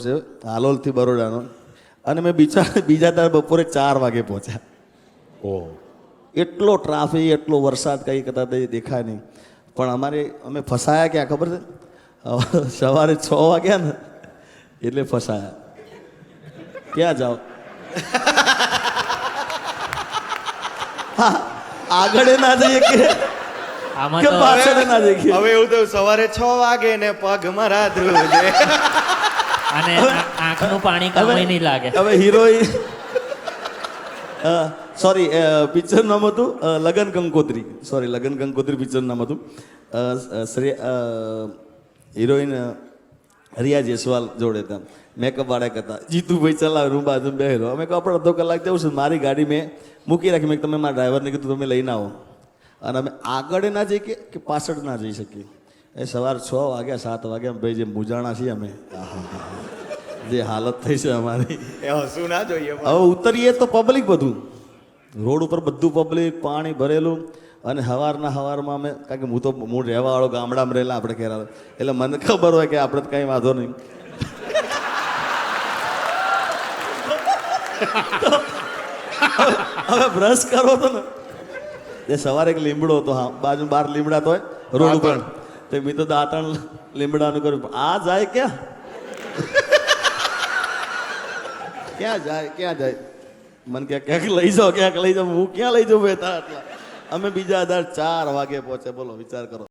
છે હાલોલથી બરોડાનો, અને મેં બીજા તાર બપોરે 4 વાગે પહોંચ્યા. ઓહ, એટલો ટ્રાફિક, એટલો વરસાદ, કંઈ કદાચ દેખાય નહીં. પણ અમે ફસાયા ક્યાં ખબર છે? સવારે 6 વાગ્યા ને એટલે ફસાયા. ક્યાં જાઓ? હા, આગળ ના જઈએ કે આમાં કે તો પાછળ ના જઈએ. હવે એવું તો સવારે 6 વાગે ને પગ મારા ધ્રુજે. અને આંખનું પાણી કામ નહીં લાગે. હવે હિરોઈન સોરી પિક્ચર નામ હતું લગન કંકોત્રી. સોરી, લગન કંકોત્રી પિક્ચર નામ હતું. હિરોઈન રિયા જયસ્વાલ જોડે હતા, મેકઅપ વાળા હતા. જીતુભાઈ ચલાવે, હું બાજુ બેહેલો. અમે કહો આપણે અડધો કલાક જવું છે. મારી ગાડી મેં મૂકી રાખી. મેં તમે મારા ડ્રાઈવરને કીધું તમે લઈને આવો. અને અમે આગળ ના જઈ કે પાછળ ના જઈ શકીએ. એ સવારે 6 વાગ્યા 7 વાગ્યા ભાઈ જે મૂંઝાણા છીએ અમે, જે હાલત થઈ છે અમારી. એ હસવું ના જોઈએ. હવે ઉતરીએ તો પબ્લિક બધું, રોડ ઉપર બધું પબ્લિક, પાણી ભરેલું. અને હવારમાં અમે, કારણ કે હું રહેવાવાળો ગામડામાં રહેલા આપણે કેરાળ, એટલે મને ખબર હોય કે આપણે તો કંઈ વાંધો નહીં. હવે બ્રશ કરો તો ને, એ સવારે એક લીમડો હતો, હા બાજુ 12 લીમડા તો હોય રોડ ઉપર, તો મેં તો દાંતણ લીમડાનું કર્યું. આ જાય ક્યાં? ક્યાં જાય? મને ક્યાંક લઈ જાઓ, ક્યાંક લઈ જાઓ. હું ક્યાં લઈ જાઉં ભાઈ તારા આટલા? અમે બીજા 4 વાગે પહોંચે. બોલો, વિચાર કરો.